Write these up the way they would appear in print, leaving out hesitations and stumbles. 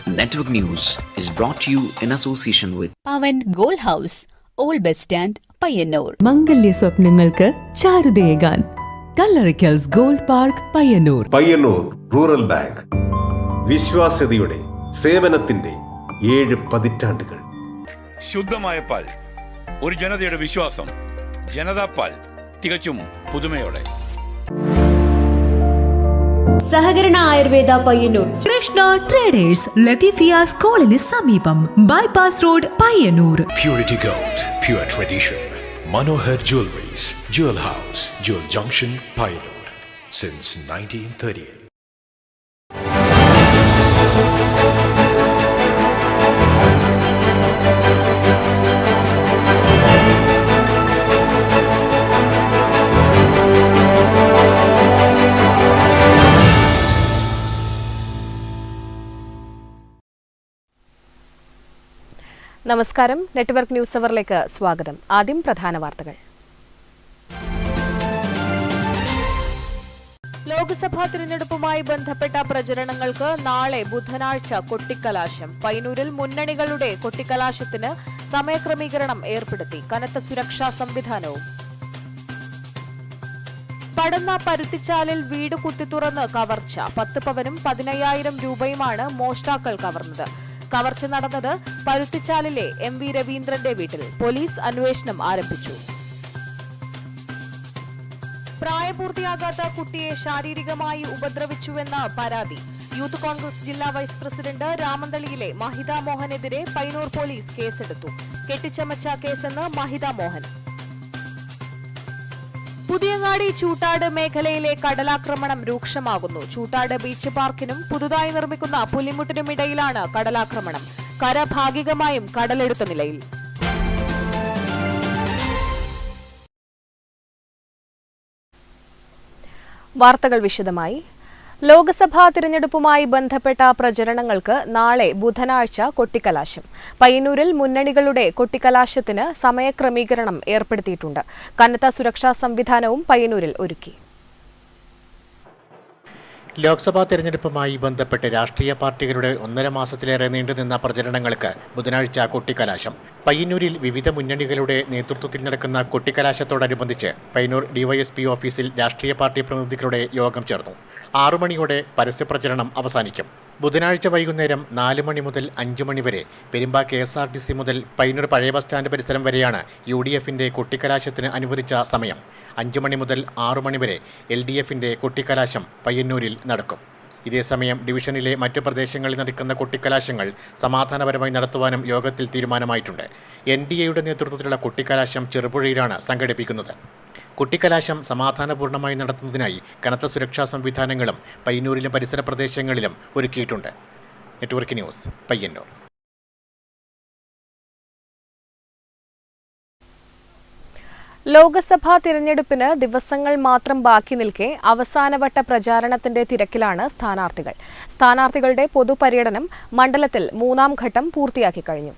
Network News is brought to you in association with Pavan Gold House, Old Bus Stand, Payyanur. മംഗല്യ സ്വപ്നങ്ങൾക്ക് ചാരുതയേകാൻ Kallarikkals gold park Payyanur. Payyanur rural bank വിശ്വാസ്യതയുടെ സേവനത്തിന്റെ 7 പതിറ്റാണ്ടുകൾ. ശുദ്ധമായ പാൽ, ഒരു ജനതയുടെ വിശ്വാസം. ജനതാ പാൽ, തികച്ചും പുതുമയോടെ. സഹകരണ ആയുർവേദ പയ്യന്നൂർ. കൃഷ്ണ ട്രേഡേഴ്സ് ലത്തീഫിയ സ്കൂളിന് സമീപം, bypass road, Payyanur. Purity Gold, pure tradition. Manohar Jewelries, Jewel House, Jewel Junction, Payyanur, since 1938. നമസ്കാരം. നെറ്റ്വർക്ക് ന്യൂസ് അവറിലേക്ക് സ്വാഗതം. ആദ്യം പ്രധാന വാർത്തകൾ. ലോക്സഭാ തിരഞ്ഞെടുപ്പുമായി ബന്ധപ്പെട്ട പ്രചരണങ്ങൾക്ക് നാളെ ബുധനാഴ്ച കൊട്ടിക്കലാശം. പയ്യന്നൂരിൽ മുന്നണികളുടെ കൊട്ടിക്കലാശത്തിന് സമയക്രമീകരണം ഏർപ്പെടുത്തി. കനത്ത സുരക്ഷാ സംവിധാനവും. പടന്ന പരുത്തിച്ചാലിൽ വീട് കുത്തിത്തുറന്ന് കവർച്ച. 10 പവനും 15,000 രൂപയുമാണ് മോഷ്ടാക്കൾ കവർന്നത്. കവർച്ച നടന്നത് പരുത്തിച്ചാലിലെ MV രവീന്ദ്രന്റെ വീട്ടിൽ. പോലീസ് അന്വേഷണം ആരംഭിച്ചു. പ്രായപൂർത്തിയാകാത്ത കുട്ടിയെ ശാരീരികമായി ഉപദ്രവിച്ചുവെന്ന പരാതി. യൂത്ത് കോൺഗ്രസ് ജില്ലാ വൈസ് പ്രസിഡന്റ് രാമന്തളിയിലെ മഹിത മോഹനെതിരെ പയ്യന്നൂർ പോലീസ് കേസെടുത്തു. കെട്ടിച്ചമച്ച കേസെന്ന് മഹിത മോഹൻ. പുതിയങ്ങാടി ചൂട്ടാട് മേഖലയിലെ കടലാക്രമണം രൂക്ഷമാകുന്നു. ചൂട്ടാട് ബീച്ച് പാർക്കിനും പുതുതായി നിർമ്മിക്കുന്ന പുലിമുട്ടിനുമിടയിലാണ് കടലാക്രമണം. കര ഭാഗികമായും കടലെടുത്ത നിലയിൽ. വാർത്തകൾ വിശദമായി. ലോക്സഭാ തിരഞ്ഞെടുപ്പുമായി ബന്ധപ്പെട്ട പ്രചരണങ്ങൾക്ക് നാളെ ബുധനാഴ്ച കൊട്ടിക്കലാശം. പയ്യന്നൂരിൽ മുന്നണികളുടെ കൊട്ടിക്കലാശത്തിന് സമയക്രമീകരണം ഏർപ്പെടുത്തിയിട്ടുണ്ട്. കനത്ത സുരക്ഷാ സംവിധാനവും പയ്യന്നൂരിൽ ഒരുക്കി. ലോക്സഭാ തെരഞ്ഞെടുപ്പുമായി ബന്ധപ്പെട്ട് രാഷ്ട്രീയ പാർട്ടികളുടെ 1.5 മാസത്തിലേറെ നീണ്ടുനിന്ന പ്രചരണങ്ങൾക്ക് ബുധനാഴ്ച കൊട്ടിക്കലാശം. പയ്യന്നൂരിൽ വിവിധ മുന്നണികളുടെ നേതൃത്വത്തിൽ നടക്കുന്ന കൊട്ടിക്കലാശത്തോടനുബന്ധിച്ച് പയ്യന്നൂർ DYSP ഓഫീസിൽ രാഷ്ട്രീയ പാർട്ടി പ്രതിനിധികളുടെ യോഗം ചേർന്നു. 6 മണിയോടെ പരസ്യപ്രചരണം അവസാനിക്കും. ബുധനാഴ്ച വൈകുന്നേരം 4 മണി മുതൽ 5 മണി വരെ പെരുമ്പ KSRTC മുതൽ പയ്യന്നൂർ പഴയ ബസ് സ്റ്റാൻഡ് പരിസരം വരെയാണ് UDFന്റെ കൊട്ടിക്കലാശത്തിന് അനുവദിച്ച സമയം. 5 മണി മുതൽ 6 മണി വരെ LDFന്റെ കൊട്ടിക്കലാശം പയ്യന്നൂരിൽ നടക്കും. ഇതേസമയം ഡിവിഷനിലെ മറ്റു പ്രദേശങ്ങളിൽ നടക്കുന്ന കൊട്ടിക്കലാശങ്ങൾ സമാധാനപരമായി നടത്തുവാനും യോഗത്തിൽ തീരുമാനമായിട്ടുണ്ട്. NDAയുടെ നേതൃത്വത്തിലുള്ള കൊട്ടിക്കലാശം ചെറുപുഴയിലാണ് സംഘടിപ്പിക്കുന്നത്. കൊട്ടിക്കലാശം സമാധാനപൂർണ്ണമായി നടത്തുന്നതിനായി കനത്ത സുരക്ഷാ സംവിധാനങ്ങളും പയ്യന്നൂരിലും പരിസര പ്രദേശങ്ങളിലും ഒരുക്കിയിട്ടുണ്ട്. Network news, Payyanur. ലോക്സഭാ തിരഞ്ഞെടുപ്പിന് ദിവസങ്ങൾ മാത്രം ബാക്കി നിൽക്കെ അവസാനവട്ട പ്രചാരണത്തിന്റെ തിരക്കിലാണ് സ്ഥാനാർത്ഥികൾ. സ്ഥാനാർത്ഥികളുടെ പൊതുപര്യടനം മണ്ഡലത്തിൽ 3ാം ഘട്ടം പൂർത്തിയാക്കി കഴിഞ്ഞു.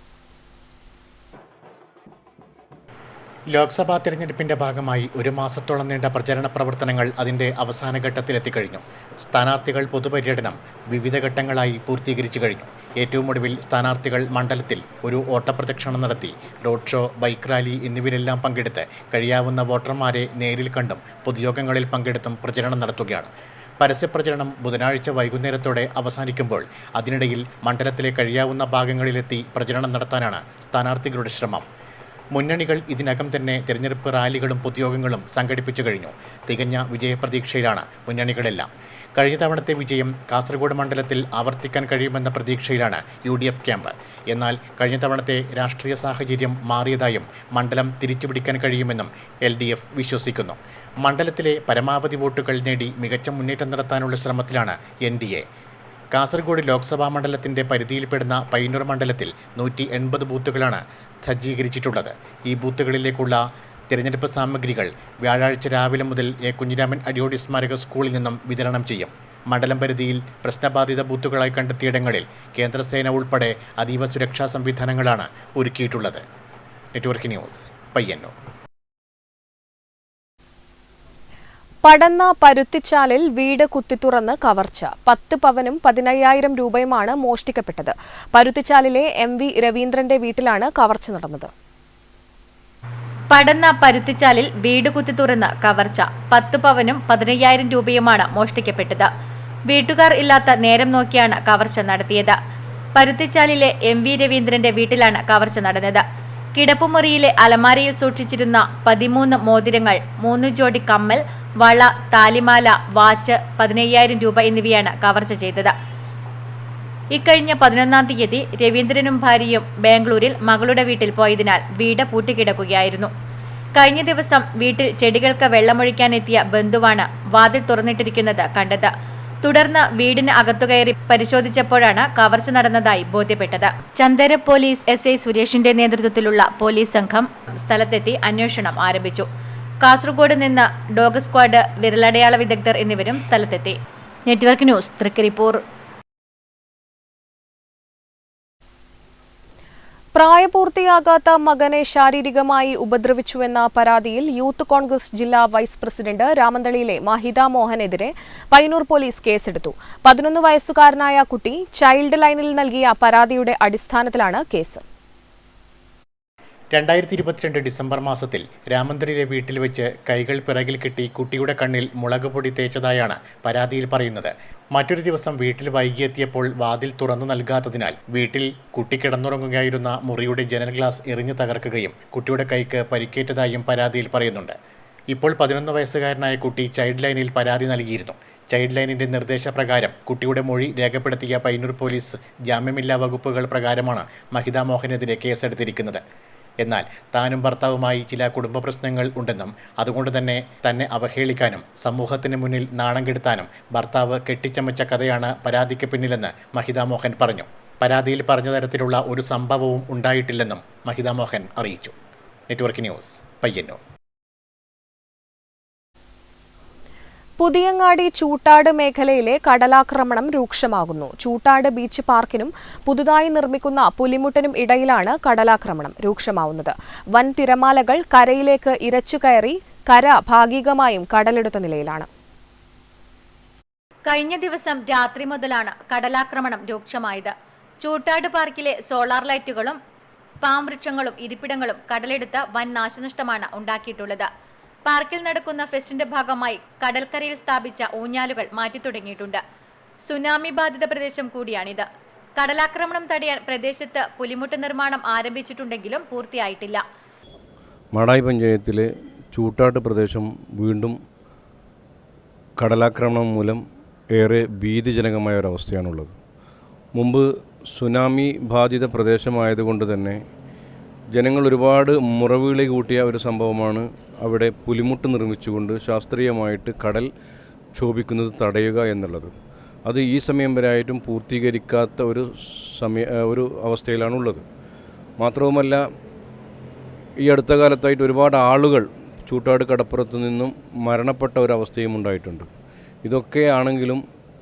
ലോക്സഭാ തിരഞ്ഞെടുപ്പിന്റെ ഭാഗമായി 1 മാസത്തോളം നീണ്ട പ്രചരണ പ്രവർത്തനങ്ങൾ അതിന്റെ അവസാന ഘട്ടത്തിലെത്തിക്കഴിഞ്ഞു. സ്ഥാനാർത്ഥികൾ പൊതുപര്യടനം വിവിധ ഘട്ടങ്ങളായി പൂർത്തീകരിച്ചു കഴിഞ്ഞു. ഏറ്റവും ഒടുവിൽ സ്ഥാനാർത്ഥികൾ മണ്ഡലത്തിൽ ഒരു ഓട്ടപ്രദക്ഷിണം നടത്തി. റോഡ് ഷോ, ബൈക്ക് റാലി എന്നിവയിലെല്ലാം പങ്കെടുത്ത് കഴിയാവുന്ന വോട്ടർമാരെ നേരിൽ കണ്ടും പൊതുയോഗങ്ങളിൽ പങ്കെടുത്തും പ്രചരണം നടത്തുകയാണ്. പരസ്യപ്രചരണം ബുധനാഴ്ച വൈകുന്നേരത്തോടെ അവസാനിക്കുമ്പോൾ അതിനിടയിൽ മണ്ഡലത്തിലെ കഴിയാവുന്ന ഭാഗങ്ങളിലെത്തി പ്രചരണം നടത്താനാണ് സ്ഥാനാർത്ഥികളുടെ ശ്രമം. മുന്നണികൾ ഇതിനകം തന്നെ തിരഞ്ഞെടുപ്പ് റാലികളും പൊതുയോഗങ്ങളും സംഘടിപ്പിച്ചു കഴിഞ്ഞു. തികഞ്ഞ വിജയപ്രതീക്ഷയിലാണ് മുന്നണികളെല്ലാം. കഴിഞ്ഞ തവണത്തെ വിജയം കാസർഗോഡ് മണ്ഡലത്തിൽ ആവർത്തിക്കാൻ കഴിയുമെന്ന പ്രതീക്ഷയിലാണ് UDF ക്യാമ്പ്. എന്നാൽ കഴിഞ്ഞ തവണത്തെ രാഷ്ട്രീയ സാഹചര്യം മാറിയതായും മണ്ഡലം തിരിച്ചുപിടിക്കാൻ കഴിയുമെന്നും LDF വിശ്വസിക്കുന്നു. മണ്ഡലത്തിലെ പരമാവധി വോട്ടുകൾ നേടി മികച്ച മുന്നേറ്റം നടത്താനുള്ള ശ്രമത്തിലാണ് NDA. കാസർഗോഡ് ലോക്സഭാ മണ്ഡലത്തിന്റെ പരിധിയിൽപ്പെടുന്ന പയ്യന്നൂർ മണ്ഡലത്തിൽ 180 ബൂത്തുകളാണ് സജ്ജീകരിച്ചിട്ടുള്ളത്. ഈ ബൂത്തുകളിലേക്കുള്ള തിരഞ്ഞെടുപ്പ് സാമഗ്രികൾ വ്യാഴാഴ്ച രാവിലെ മുതൽ കുഞ്ഞിരാമൻ അടിയോടി സ്മാരക സ്കൂളിൽ നിന്നും വിതരണം ചെയ്യും. മണ്ഡലം പരിധിയിൽ പ്രശ്നബാധിത ബൂത്തുകളായി കണ്ടെത്തിയിടങ്ങളിൽ കേന്ദ്രസേന ഉൾപ്പെടെ അതീവ സുരക്ഷാ സംവിധാനങ്ങളാണ് ഒരുക്കിയിട്ടുള്ളത്. Network news, Payyanur. പടന്ന പരുത്തിച്ചാലിൽ വീട് കുത്തിത്തുറന്ന് കവർച്ച 10 പവനും 15,000 രൂപയുമാണ് മോഷ്ടിക്കപ്പെട്ടത്. പരുത്തിച്ചാലിലെ MV രവീന്ദ്രന്റെ വീട്ടിലാണ് കവർച്ച നടന്നത്. പടന്ന പരുത്തിച്ചാലിൽ വീട് കുത്തിത്തുറന്ന് കവർച്ച 10 പവനും 15,000 രൂപയുമാണ് മോഷ്ടിക്കപ്പെട്ടത്. വീട്ടുകാർ ഇല്ലാത്ത നേരം നോക്കിയാണ് കവർച്ച നടത്തിയത്. പരുത്തിച്ചാലിലെ MV രവീന്ദ്രന്റെ വീട്ടിലാണ് കവർച്ച നടന്നത്. കിടപ്പുമുറിയിലെ അലമാരയിൽ സൂക്ഷിച്ചിരുന്ന 13 മോതിരങ്ങൾ, 3 ജോഡി കമ്മൽ, വള, താലിമാല, വാച്ച്, 15,000 രൂപ എന്നിവയാണ് കവർച്ച ചെയ്തത്. ഇക്കഴിഞ്ഞ 11-ാം തീയതി രവീന്ദ്രനും ഭാര്യയും ബാംഗ്ലൂരിൽ മകളുടെ വീട്ടിൽ പോയതിനാൽ വീട് പൂട്ടിക്കിടക്കുകയായിരുന്നു. കഴിഞ്ഞ ദിവസം വീട്ടിൽ ചെടികൾക്ക് വെള്ളമൊഴിക്കാനെത്തിയ ബന്ധുവാണ് വാതിൽ തുറന്നിട്ടിരിക്കുന്നത് കണ്ടത്. തുടർന്ന് വീടിന് അകത്തുകയറി പരിശോധിച്ചപ്പോഴാണ് കവർച്ച നടന്നതായി ബോധ്യപ്പെട്ടത്. ചന്ദര പോലീസ് SI സുരേഷിന്റെ നേതൃത്വത്തിലുള്ള പോലീസ് സംഘം സ്ഥലത്തെത്തി അന്വേഷണം ആരംഭിച്ചു. കാസർഗോഡ് നിന്ന് ഡോഗ് സ്ക്വാഡ്, വിരലടയാള വിദഗ്ധർ എന്നിവരും സ്ഥലത്തെത്തി. Network news, Trikaripur. പ്രായപൂർത്തിയാകാത്ത മകനെ ശാരീരികമായി ഉപദ്രവിച്ചുവെന്ന പരാതിയിൽ യൂത്ത് കോൺഗ്രസ് ജില്ലാ വൈസ് പ്രസിഡന്റ് രാമന്തളിയിലെ മഹിത മോഹനെതിരെ പയ്യന്നൂർ പോലീസ് കേസെടുത്തു. 11 വയസ്സുകാരനായ കുട്ടി ചൈൽഡ് ലൈനിൽ നൽകിയ പരാതിയുടെ അടിസ്ഥാനത്തിലാണ് കേസ്. 2022 ഡിസംബർ മാസത്തിൽ രാമന്തളിയിലെ വീട്ടിൽ വെച്ച് കൈകൾ പിറകിൽ കെട്ടി കുട്ടിയുടെ കണ്ണിൽ മുളക് പൊടി തേച്ചതായാണ് പരാതിയിൽ പറയുന്നത്. മറ്റൊരു ദിവസം വീട്ടിൽ വൈകിയെത്തിയപ്പോൾ വാതിൽ തുറന്നു നൽകാത്തതിനാൽ വീട്ടിൽ കുട്ടി കിടന്നുറങ്ങുകയായിരുന്ന മുറിയുടെ ജനൽ ഗ്ലാസ് എറിഞ്ഞു തകർക്കുകയും കുട്ടിയുടെ കൈക്ക് പരിക്കേറ്റതായും പരാതിയിൽ പറയുന്നുണ്ട്. ഇപ്പോൾ 11 വയസ്സുകാരനായ കുട്ടി ചൈൽഡ് ലൈനിൽ പരാതി നൽകിയിരുന്നു. ചൈൽഡ് ലൈനിന്റെ നിർദ്ദേശപ്രകാരം കുട്ടിയുടെ മൊഴി രേഖപ്പെടുത്തിയ പയ്യന്നൂർ പോലീസ് ജാമ്യമില്ലാ വകുപ്പുകൾ പ്രകാരമാണ് മഹിത മോഹനെതിരെ കേസെടുത്തിരിക്കുന്നത്. എന്നാൽ താനും ഭർത്താവുമായി ചില കുടുംബ പ്രശ്നങ്ങൾ ഉണ്ടെന്നും അതുകൊണ്ട് തന്നെ അവഹേളിക്കാനും സമൂഹത്തിന് മുന്നിൽ നാണം കെടുത്താനും ഭർത്താവ് കെട്ടിച്ചമച്ച കഥയാണ് പരാതിക്ക് പിന്നിലെന്ന് മഹിത മോഹൻ പറഞ്ഞു. പരാതിയിൽ പറഞ്ഞ തരത്തിലുള്ള ഒരു സംഭവവും ഉണ്ടായിട്ടില്ലെന്നും മഹിത മോഹൻ അറിയിച്ചു. Network news, Payyanur. പുതിയങ്ങാടി ചൂട്ടാട് മേഖലയിലെ കടലാക്രമണം രൂക്ഷമാകുന്നു. ചൂട്ടാട് ബീച്ച് പാർക്കിനും പുതുതായി നിർമ്മിക്കുന്ന പുലിമുട്ടിനും ഇടയിലാണ് കടലാക്രമണം രൂക്ഷമാവുന്നത്. വൻ തിരമാലകൾ കരയിലേക്ക് ഇരച്ചുകയറി കര ഭാഗികമായും കടലെടുത്ത നിലയിലാണ്. കഴിഞ്ഞ ദിവസം രാത്രി മുതലാണ് കടലാക്രമണം രൂക്ഷമായത്. ചൂട്ടാട് പാർക്കിലെ സോളാർ ലൈറ്റുകളും പാം വൃക്ഷങ്ങളും ഇരിപ്പിടങ്ങളും കടലെടുത്ത് വൻ നാശനഷ്ടമാണ് ഉണ്ടാക്കിയിട്ടുള്ളത്. പാർക്കിൽ നടക്കുന്ന ഫെസ്റ്റിന്റെ ഭാഗമായി കടൽക്കരയിൽ സ്ഥാപിച്ച ഊഞ്ഞാലുകൾ മാറ്റി തുടങ്ങിയിട്ടുണ്ട്. സുനാമി ബാധിത പ്രദേശം കൂടിയാണിത്. കടലാക്രമണം തടയാൻ പ്രദേശത്ത് പുലിമുട്ട് നിർമ്മാണം ആരംഭിച്ചിട്ടുണ്ടെങ്കിലും പൂർത്തിയായിട്ടില്ല. മാടായി പഞ്ചായത്തിലെ ചൂട്ടാട്ട് പ്രദേശം വീണ്ടും കടലാക്രമണം മൂലം ഏറെ ഭീതിജനകമായ ഒരവസ്ഥയാണുള്ളത്. മുമ്പ് സുനാമി ബാധിത പ്രദേശമായതുകൊണ്ട് തന്നെ ജനങ്ങൾ ഒരുപാട് മുറവിളി കൂട്ടിയ ഒരു സംഭവമാണ് അവിടെ പുലിമുട്ട് നിർമ്മിച്ചുകൊണ്ട് ശാസ്ത്രീയമായിട്ട് കടൽ ക്ഷോഭിക്കുന്നത് തടയുക എന്നുള്ളത്. അത് ഈ സമയം വരെയായിട്ടും പൂർത്തീകരിക്കാത്ത ഒരു അവസ്ഥയിലാണുള്ളത്. മാത്രവുമല്ല, ഈ അടുത്ത കാലത്തായിട്ട് ഒരുപാട് ആളുകൾ ചൂട്ടാട് കടപ്പുറത്ത് നിന്നും മരണപ്പെട്ട ഒരവസ്ഥയും ഉണ്ടായിട്ടുണ്ട്. ഇതൊക്കെ ആണെങ്കിലും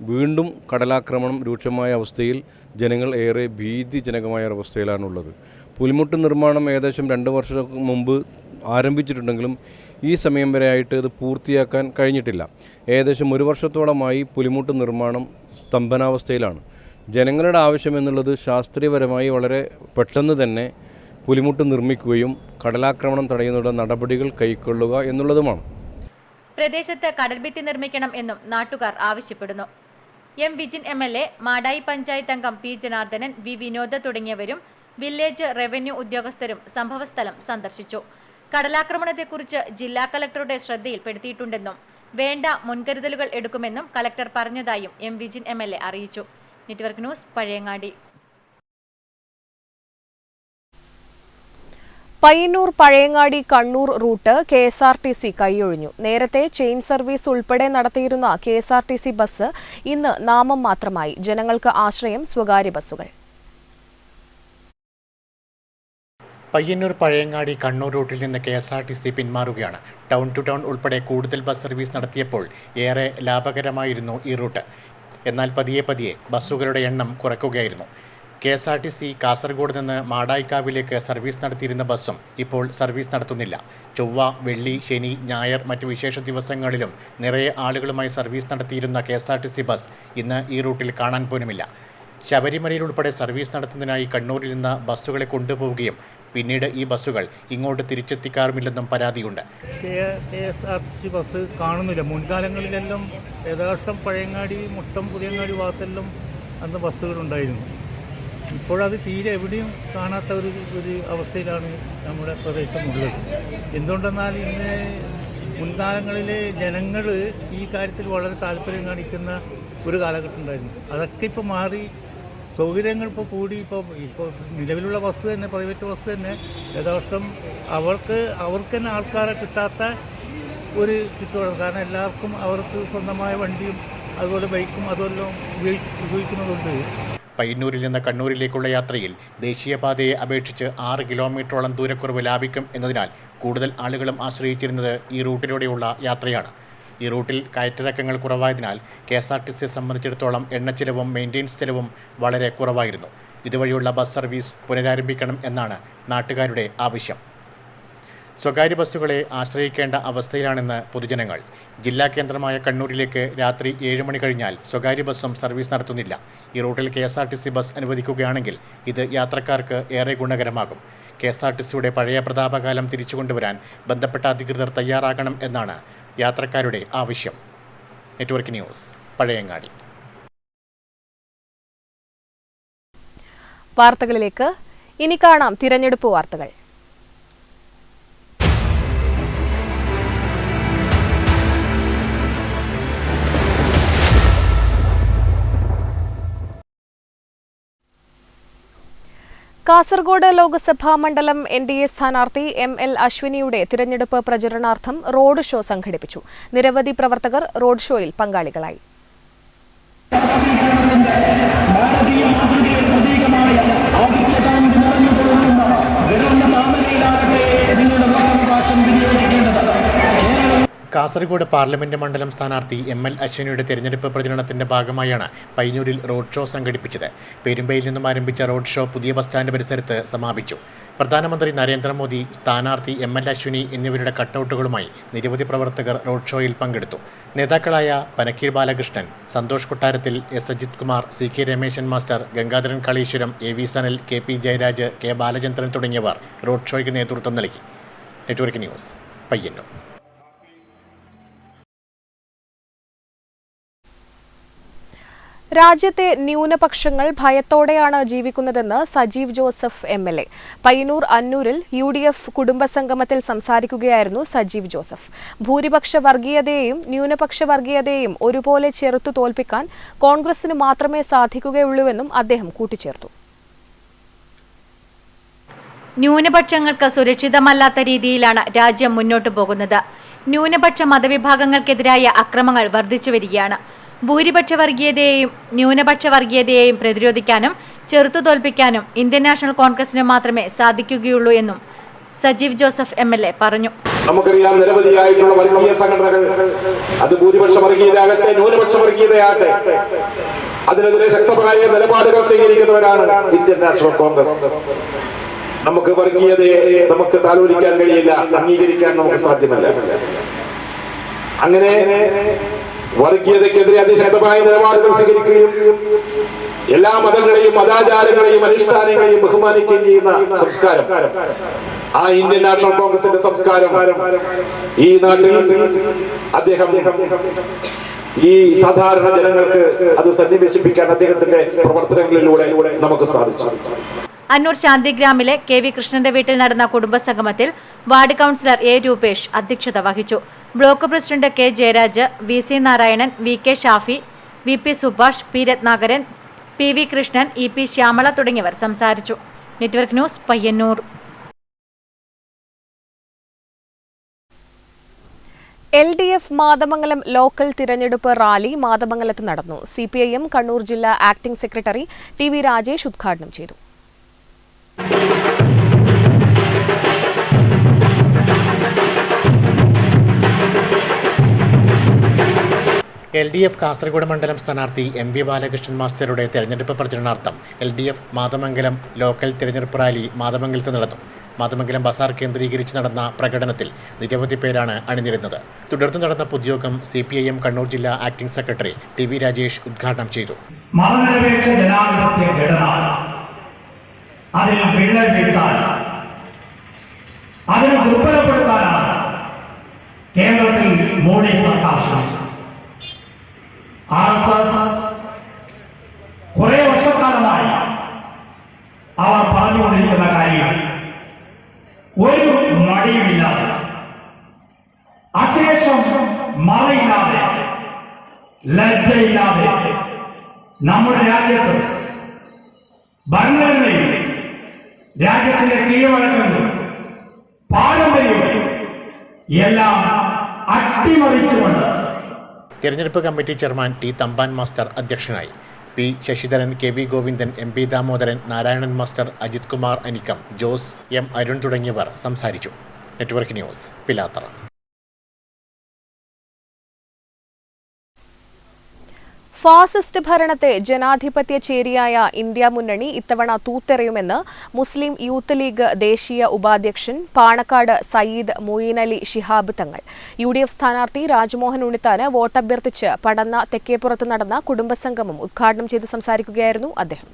വീണ്ടും കടലാക്രമണം രൂക്ഷമായ അവസ്ഥയിൽ ജനങ്ങൾ ഏറെ ഭീതിജനകമായ ഒരവസ്ഥയിലാണുള്ളത്. പുലിമുട്ട് നിർമ്മാണം ഏകദേശം 2 വർഷം മുമ്പ് ആരംഭിച്ചിട്ടുണ്ടെങ്കിലും ഈ സമയം വരെയായിട്ട് ഇത് പൂർത്തിയാക്കാൻ കഴിഞ്ഞിട്ടില്ല. ഏകദേശം 1 വർഷത്തോളമായി പുലിമുട്ട് നിർമ്മാണം സ്തംഭനാവസ്ഥയിലാണ്. ജനങ്ങളുടെ ആവശ്യം എന്നുള്ളത് ശാസ്ത്രീയപരമായി വളരെ പെട്ടെന്ന് തന്നെ പുലിമുട്ട് നിർമ്മിക്കുകയും കടലാക്രമണം തടയുന്നതിനുള്ള നടപടികൾ കൈക്കൊള്ളുക എന്നുള്ളതുമാണ്. പ്രദേശത്ത് കടൽഭിത്തി നിർമ്മിക്കണം എന്നും നാട്ടുകാർ ആവശ്യപ്പെടുന്നു. M. വിജിൻ MLA, മാടായി പഞ്ചായത്ത് അംഗം P. ജനാർദ്ദനൻ, V. വിനോദ് തുടങ്ങിയവരും വില്ലേജ് റവന്യൂ ഉദ്യോഗസ്ഥരും സംഭവസ്ഥലം സന്ദർശിച്ചു. കടലാക്രമണത്തെക്കുറിച്ച് ജില്ലാ കളക്ടറുടെ ശ്രദ്ധയിൽപ്പെടുത്തിയിട്ടുണ്ടെന്നും വേണ്ട മുൻകരുതലുകൾ എടുക്കുമെന്നും കളക്ടർ പറഞ്ഞതായും M. വിജിൻ MLA അറിയിച്ചു. Network news, Pazhayangadi. Payyanur Pazhayangadi Kannur route KSRTC കൈയൊഴിഞ്ഞു. നേരത്തെ ചെയിൻ സർവീസ് ഉൾപ്പെടെ നടത്തിയിരുന്ന KSRTC ബസ് ഇന്ന് നാമം മാത്രമായി. ജനങ്ങൾക്ക് ആശ്രയം സ്വകാര്യ ബസ്സുകൾ. പയ്യന്നൂർ പഴയങ്ങാടി കണ്ണൂർ റൂട്ടിൽ നിന്ന് KSRTC പിന്മാറുകയാണ്. ടൗൺ ടു ടൗൺ ഉൾപ്പെടെ കൂടുതൽ ബസ് സർവീസ് നടത്തിയപ്പോൾ ഏറെ ലാഭകരമായിരുന്നു ഈ റൂട്ട്. എന്നാൽ പതിയെ ബസ്സുകളുടെ എണ്ണം കുറയ്ക്കുകയായിരുന്നു. KSRTC കാസർഗോഡ് നിന്ന് മാടായിക്കാവിലേക്ക് സർവീസ് നടത്തിയിരുന്ന ബസ്സും ഇപ്പോൾ സർവീസ് നടത്തുന്നില്ല. ചൊവ്വ, വെള്ളി, ശനി, ഞായർ മറ്റു വിശേഷ ദിവസങ്ങളിലും നിറയെ ആളുകളുമായി സർവീസ് നടത്തിയിരുന്ന KSRTC ബസ് ഇന്ന് ഈ റൂട്ടിൽ കാണാൻ പോലുമില്ല. ശബരിമലയിൽ ഉൾപ്പെടെ സർവീസ് നടത്തുന്നതിനായി കണ്ണൂരിൽ നിന്ന് ബസ്സുകളെ കൊണ്ടുപോവുകയും പിന്നീട് ഈ ബസ്സുകൾ ഇങ്ങോട്ട് തിരിച്ചെത്തിക്കാറുമില്ലെന്നും പരാതിയുണ്ട്. KSRTC ബസ് കാണുന്നില്ല. മുൻകാലങ്ങളിലെല്ലാം ഏകദേശം പഴയങ്ങാടി, മുട്ടം, പുതിയങ്ങാടി ഭാഗത്തെല്ലാം അന്ന് ബസ്സുകളുണ്ടായിരുന്നു. ഇപ്പോഴത് തീരെ എവിടെയും കാണാത്ത ഒരു അവസ്ഥയിലാണ് നമ്മുടെ പ്രദേശമുള്ളത്. എന്തുകൊണ്ടെന്നാൽ ഇന്ന് മുൻകാലങ്ങളിലെ ജനങ്ങൾ ഈ കാര്യത്തിൽ വളരെ താല്പര്യം കാണിക്കുന്ന ഒരു കാലഘട്ടം ഉണ്ടായിരുന്നു. അതൊക്കെ ഇപ്പോൾ മാറി, സൗകര്യങ്ങൾ ഇപ്പോൾ കൂടി. ഇപ്പോൾ നിലവിലുള്ള ബസ് തന്നെ, പ്രൈവറ്റ് ബസ് തന്നെ ഏകദേശം അവർക്ക് തന്നെ ആൾക്കാരെ കിട്ടാത്ത ഒരു ചുറ്റുപാടാണ്. കാരണം എല്ലാവർക്കും അവർക്ക് സ്വന്തമായ വണ്ടിയും അതുപോലെ ബൈക്കും അതെല്ലാം ഉപയോഗിക്കുന്നതുകൊണ്ട്. പയ്യന്നൂരിൽ നിന്ന് കണ്ണൂരിലേക്കുള്ള യാത്രയിൽ ദേശീയപാതയെ അപേക്ഷിച്ച് 6 കിലോമീറ്ററോളം ദൂരക്കുറവ് ലാഭിക്കും എന്നതിനാൽ കൂടുതൽ ആളുകളും ആശ്രയിച്ചിരുന്നത് ഈ റൂട്ടിലൂടെയുള്ള യാത്രയാണ്. ഈ റൂട്ടിൽ കയറ്റിറക്കങ്ങൾ കുറവായതിനാൽ KSRTCയെ സംബന്ധിച്ചിടത്തോളം എണ്ണച്ചിലവും മെയിൻ്റെനൻസ് ചിലവും വളരെ കുറവായിരുന്നു. ഇതുവഴിയുള്ള ബസ് സർവീസ് പുനരാരംഭിക്കണം എന്നാണ് നാട്ടുകാരുടെ ആവശ്യം. സ്വകാര്യ ബസ്സുകളെ ആശ്രയിക്കേണ്ട അവസ്ഥയിലാണെന്ന് പൊതുജനങ്ങൾ. ജില്ലാ കേന്ദ്രമായ കണ്ണൂരിലേക്ക് രാത്രി 7 മണി കഴിഞ്ഞാൽ സ്വകാര്യ ബസ്സും സർവീസ് നടത്തുന്നില്ല. ഈ റൂട്ടിൽ KSRTC ബസ് അനുവദിക്കുകയാണെങ്കിൽ ഇത് യാത്രക്കാർക്ക് ഏറെ ഗുണകരമാകും. KSRTCയുടെ പഴയ പ്രതാപകാലം തിരിച്ചുകൊണ്ടുവരാൻ ബന്ധപ്പെട്ട അധികൃതർ തയ്യാറാകണം എന്നാണ് യാത്രക്കാരുടെ ആവശ്യം. Network news, Pazhayangadi. വാർത്തകളിലേക്ക് ഇനി കാണാം തിരഞ്ഞെടുപ്പ് വാർത്തകൾ. കാസർഗോഡ് ലോക്സഭാ മണ്ഡലം NDA സ്ഥാനാർത്ഥി ML അശ്വിനിയുടെ തിരഞ്ഞെടുപ്പ് പ്രചരണാർത്ഥം റോഡ് ഷോ സംഘടിപ്പിച്ചു. നിരവധി പ്രവർത്തകർ റോഡ് ഷോയിൽ പങ്കാളികളായി. കാസർഗോഡ് പാർലമെന്റ് മണ്ഡലം സ്ഥാനാർത്ഥി ML അശ്വിനിയുടെ തെരഞ്ഞെടുപ്പ് പ്രചരണത്തിന്റെ ഭാഗമായാണ് പയ്യന്നൂരിൽ റോഡ് ഷോ സംഘടിപ്പിച്ചത്. പെരുമ്പയിൽ നിന്നും ആരംഭിച്ച റോഡ് ഷോ പുതിയ ബസ് സ്റ്റാൻഡ് പരിസരത്ത് സമാപിച്ചു. പ്രധാനമന്ത്രി നരേന്ദ്രമോദി, സ്ഥാനാർത്ഥി ML അശ്വിനി എന്നിവരുടെ കട്ടൗട്ടുകളുമായി നിരവധി പ്രവർത്തകർ റോഡ് ഷോയിൽ പങ്കെടുത്തു. നേതാക്കളായ പനക്കീർ Balakrishnan, Santhosh Kottarathil, S Ajith Kumar, CK Rameshan master, Gangadharan Kaleeswaram, AV Sanal, KP Jayaraj, K Balachandran തുടങ്ങിയവർ റോഡ് ഷോയ്ക്ക് നേതൃത്വം നൽകി. Network news, Payyanur. രാജ്യത്തെ ന്യൂനപക്ഷങ്ങൾ ഭയത്തോടെയാണ് ജീവിക്കുന്നതെന്ന് സജീവ് ജോസഫ് MLA. പയ്യന്നൂർ അന്നൂരിൽ UDF കുടുംബസംഗമത്തിൽ സംസാരിക്കുകയായിരുന്നു സജീവ് ജോസഫ്. ഭൂരിപക്ഷ വർഗീയതയെയും ന്യൂനപക്ഷ വർഗീയതയെയും ഒരുപോലെ ചെറുത്തു തോൽപ്പിക്കാൻ കോൺഗ്രസിന് മാത്രമേ സാധിക്കുകയുള്ളൂവെന്നും അദ്ദേഹം കൂട്ടിച്ചേർത്തു. ന്യൂനപക്ഷങ്ങൾക്ക് സുരക്ഷിതമല്ലാത്ത രീതിയിലാണ് രാജ്യം മുന്നോട്ടു പോകുന്നത്. ന്യൂനപക്ഷ മതവിഭാഗങ്ങൾക്കെതിരായ അക്രമങ്ങൾ വർദ്ധിച്ചു വരികയാണ്. ഭൂരിപക്ഷ വർഗീയതയെയും ന്യൂനപക്ഷ വർഗീയതയെയും പ്രതിരോധിക്കാനും ചെറുത്തു തോൽപ്പിക്കാനും ഇന്ത്യൻ നാഷണൽ കോൺഗ്രസിന് മാത്രമേ സാധിക്കുകയുള്ളൂ എന്നും സജീവ് ജോസഫ് MLA പറഞ്ഞു. നമുക്കറിയാം, നിരവധിയായിട്ടുള്ള വർഗീയ സംഘടനകൾ, അത് ഭൂരിപക്ഷ വർഗീയതയാകട്ടെ ന്യൂനപക്ഷ വർഗീയതയാകട്ടെ, അതിനെതിരെ ശക്തമായ നിലപാടുകൾ സ്വീകരിക്കുന്നവരാണ് ഇന്ത്യൻ നാഷണൽ കോൺഗ്രസ്. നമുക്ക് വർഗീയതയെ നമുക്ക് താലോലിക്കാൻ കഴിയില്ല, അംഗീകരിക്കാൻ നമുക്ക് സാധ്യമല്ല. അങ്ങനെ വർഗീയതയ്ക്കെതിരെ അതിശക്തമായ നിലപാടുകൾ സ്വീകരിക്കുകയും എല്ലാ മതങ്ങളെയും മതാചാരങ്ങളെയും അനുഷ്ഠാനങ്ങളെയും ബഹുമാനിക്കുകയും ചെയ്യുന്ന സംസ്കാരം, ആ ഇന്ത്യൻ നാഷണൽ കോൺഗ്രസിന്റെ സംസ്കാരം ഈ നാട്ടിൽ അദ്ദേഹം ഈ സാധാരണ ജനങ്ങൾക്ക് അത് സന്നിവേശിപ്പിക്കാൻ അദ്ദേഹത്തിന്റെ പ്രവർത്തനങ്ങളിലൂടെ നമുക്ക് സാധിച്ചു. അന്നൂർ ശാന്തിഗ്രാമിലെ KV കൃഷ്ണന്റെ വീട്ടിൽ നടന്ന കുടുംബസംഗമത്തിൽ വാർഡ് കൗൺസിലർ A രൂപേഷ് അധ്യക്ഷത വഹിച്ചു. Block president K Jayaraj, VC Narayanan, VK Shafi, VP Subhash, P Ratnakaran, PV Krishnan, EP Shyamala തുടങ്ങിയവർ സംസാരിച്ചു. Network news, Payyanur. LDF Mathamangalam local തിരഞ്ഞെടുപ്പ് റാലി മാതമംഗലത്ത് നടന്നു. CPIM കണ്ണൂർ ജില്ലാ ആക്ടിംഗ് സെക്രട്ടറി TV രാജേഷ് ഉദ്ഘാടനം ചെയ്തു. LDF കാസർഗോഡ് മണ്ഡലം സ്ഥാനാർത്ഥി MB ബാലകൃഷ്ണൻ മാസ്റ്ററുടെ തെരഞ്ഞെടുപ്പ് പ്രചരണാർത്ഥം LDF മാതമംഗലം ലോക്കൽ തെരഞ്ഞെടുപ്പ് റാലി മാതമംഗലത്ത് നടന്നു. മാതമംഗലം ബസാർ കേന്ദ്രീകരിച്ച് നടന്ന പ്രകടനത്തിൽ നിരവധി പേരാണ് അണിനിരുന്നത്. തുടർന്ന് നടന്ന പൊതുയോഗം CPIM കണ്ണൂർ ജില്ലാ ആക്ടിംഗ് സെക്രട്ടറി TV രാജേഷ് ഉദ്ഘാടനം ചെയ്തു. മതനിരപേക്ഷ ജനാധിപത്യ ഘടന അതിൽ വിള്ളൽ വീഴ്ത്താൻ, അതിനെ ദുർബലപ്പെടുത്താനാണ് കേരളത്തിൽ മോഡി സർക്കാർ ശ്രമിച്ചത്. RSS കുറെ വർഷക്കാലമായി അവർ പറഞ്ഞുകൊണ്ടിരിക്കുന്ന കാര്യം ഒരു മടിയുമില്ലാതെ, അശേഷം മറയില്ലാതെ, ലജ്ജയില്ലാതെ നമ്മുടെ രാജ്യത്ത് ഭരണഘടനയും രാജ്യത്തിന്റെ കീഴ്വഴക്കങ്ങളും പാരമ്പര്യവും എല്ലാം അട്ടിമറിച്ചുകൊണ്ട് തെരഞ്ഞെടുപ്പ് committee chairman T Thampan master അധ്യക്ഷനായി. P Sasidharan, KV Govindan, MP Damodaran, Narayanan master, Ajith Kumar Anikkam, Jose, M Arun തുടങ്ങിയവർ സംസാരിച്ചു. Network news, Pilathara. ഫാസിസ്റ്റ് ഭരണത്തെ ജനാധിപത്യ ചേരിയായ ഇന്ത്യ മുന്നണി ഇത്തവണ തൂത്തെറിയുമെന്ന് മുസ്ലിം യൂത്ത് ലീഗ് ദേശീയ ഉപാധ്യക്ഷൻ പാണക്കാട് സയ്യിദ് മൊയ്നലി ശിഹാബ് തങ്ങൾ. UDF സ്ഥാനാർത്ഥി രാജ്മോഹൻ ഉണ്ണിത്താന് വോട്ടഭ്യർത്ഥിച്ച് പടന്ന തെക്കേപ്പുറത്ത് നടന്ന കുടുംബസംഗമം ഉദ്ഘാടനം ചെയ്ത് സംസാരിക്കുകയായിരുന്നു അദ്ദേഹം.